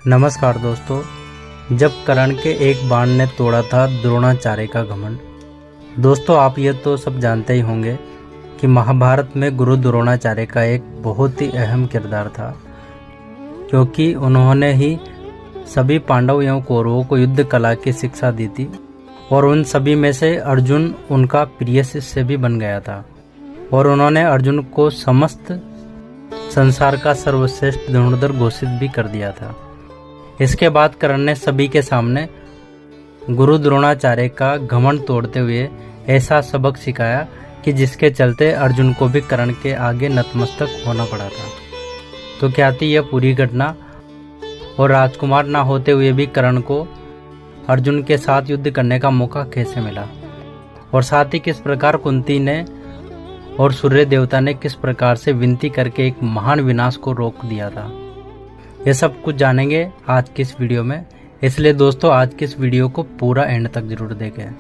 नमस्कार दोस्तों। जब कर्ण के एक बाण ने तोड़ा था द्रोणाचार्य का घमंड। दोस्तों, आप ये तो सब जानते ही होंगे कि महाभारत में गुरु द्रोणाचार्य का एक बहुत ही अहम किरदार था, क्योंकि उन्होंने ही सभी पांडव एवं कौरवों को युद्ध कला की शिक्षा दी थी और उन सभी में से अर्जुन उनका प्रिय शिष्य भी बन गया था और उन्होंने अर्जुन को समस्त संसार का सर्वश्रेष्ठ धनुर्धर घोषित भी कर दिया था। इसके बाद कर्ण ने सभी के सामने गुरु द्रोणाचार्य का घमंड तोड़ते हुए ऐसा सबक सिखाया कि जिसके चलते अर्जुन को भी कर्ण के आगे नतमस्तक होना पड़ा था। तो क्या थी यह पूरी घटना, और राजकुमार ना होते हुए भी कर्ण को अर्जुन के साथ युद्ध करने का मौका कैसे मिला, और साथ ही किस प्रकार कुंती ने और सूर्य देवता ने किस प्रकार से विनती करके एक महान विनाश को रोक दिया था, यह सब कुछ जानेंगे आज की इस वीडियो में। इसलिए दोस्तों, आज की इस वीडियो को पूरा एंड तक जरूर देखें।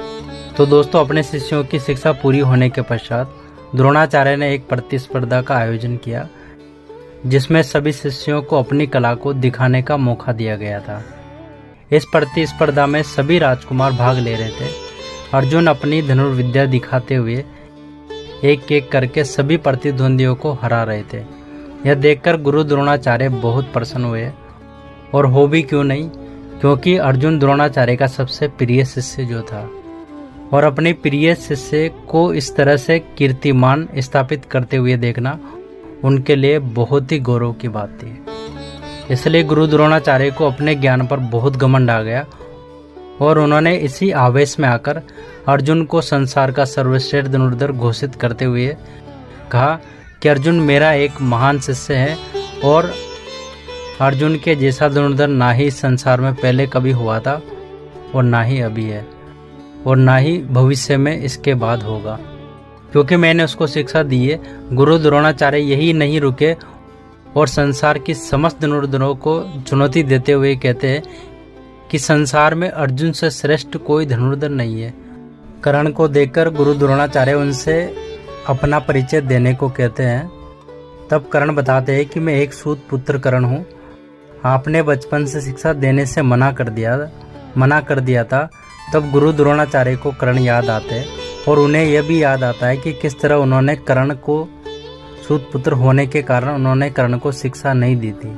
तो दोस्तों, अपने शिष्यों की शिक्षा पूरी होने के पश्चात द्रोणाचार्य ने एक प्रतिस्पर्धा का आयोजन किया, जिसमें सभी शिष्यों को अपनी कला को दिखाने का मौका दिया गया था। इस प्रतिस्पर्धा में सभी राजकुमार भाग ले रहे थे। अर्जुन अपनी धनुर्विद्या दिखाते हुए एक एक करके सभी प्रतिद्वंदियों को हरा रहे थे। यह देखकर गुरु द्रोणाचार्य बहुत प्रसन्न हुए, और हो भी क्यों नहीं, क्योंकि अर्जुन द्रोणाचार्य का सबसे प्रिय शिष्य जो था, और अपने प्रिय शिष्य को इस तरह से कीर्तिमान स्थापित करते हुए देखना उनके लिए बहुत ही गौरव की बात थी। इसलिए गुरु द्रोणाचार्य को अपने ज्ञान पर बहुत घमंड आ गया और उन्होंने इसी आवेश में आकर अर्जुन को संसार का सर्वश्रेष्ठ धनुर्धर घोषित करते हुए कहा कि अर्जुन मेरा एक महान शिष्य है, और अर्जुन के जैसा धनुर्धर ना ही इस संसार में पहले कभी हुआ था, और ना ही अभी है, और ना ही भविष्य में इसके बाद होगा, क्योंकि मैंने उसको शिक्षा दी है। गुरु द्रोणाचार्य यही नहीं रुके और संसार की समस्त धनुर्धरों को चुनौती देते हुए कहते हैं कि संसार में अर्जुन से श्रेष्ठ कोई धनुर्धर नहीं है। कर्ण को देखकर गुरु द्रोणाचार्य उनसे अपना परिचय देने को कहते हैं। तब कर्ण बताते हैं कि मैं एक सूत पुत्र कर्ण हूँ। आपने बचपन से शिक्षा देने से मना कर दिया था। तब गुरु द्रोणाचार्य को कर्ण याद आते हैं, और उन्हें यह भी याद आता है कि किस तरह उन्होंने कर्ण को सूत पुत्र होने के कारण उन्होंने कर्ण को शिक्षा नहीं दी थी।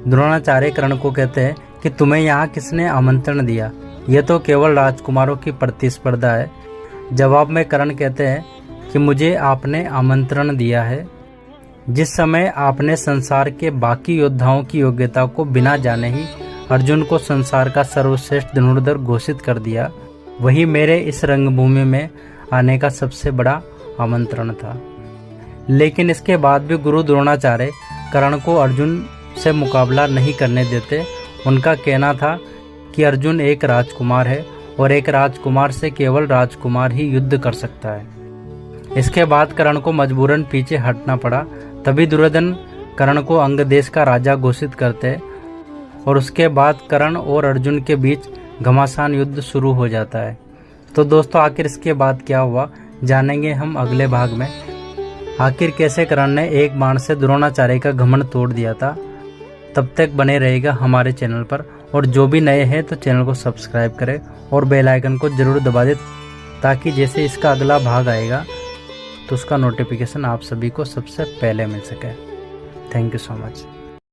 द्रोणाचार्य कर्ण को कहते हैं कि तुम्हें यहाँ किसने आमंत्रण दिया, यह तो केवल राजकुमारों की प्रतिस्पर्धा है। जवाब में कर्ण कहते हैं कि मुझे आपने आमंत्रण दिया है। जिस समय आपने संसार के बाकी योद्धाओं की योग्यता को बिना जाने ही अर्जुन को संसार का सर्वश्रेष्ठ धनुर्धर घोषित कर दिया, वही मेरे इस रंगभूमि में आने का सबसे बड़ा आमंत्रण था। लेकिन इसके बाद भी गुरु द्रोणाचार्य कर्ण को अर्जुन से मुकाबला नहीं करने देते। उनका कहना था कि अर्जुन एक राजकुमार है, और एक राजकुमार से केवल राजकुमार ही युद्ध कर सकता है। इसके बाद कर्ण को मजबूरन पीछे हटना पड़ा। तभी दुर्योधन कर्ण को अंग देश का राजा घोषित करते, और उसके बाद कर्ण और अर्जुन के बीच घमासान युद्ध शुरू हो जाता है। तो दोस्तों, आखिर इसके बाद क्या हुआ जानेंगे हम अगले भाग में। आखिर कैसे कर्ण ने एक बाण से द्रोणाचार्य का घमंड तोड़ दिया था। तब तक बने रहेगा हमारे चैनल पर, और जो भी नए हैं तो चैनल को सब्सक्राइब करें और बेल आइकन को जरूर दबा दें, ताकि जैसे इसका अगला भाग आएगा तो उसका नोटिफिकेशन आप सभी को सबसे पहले मिल सके। Thank you so much.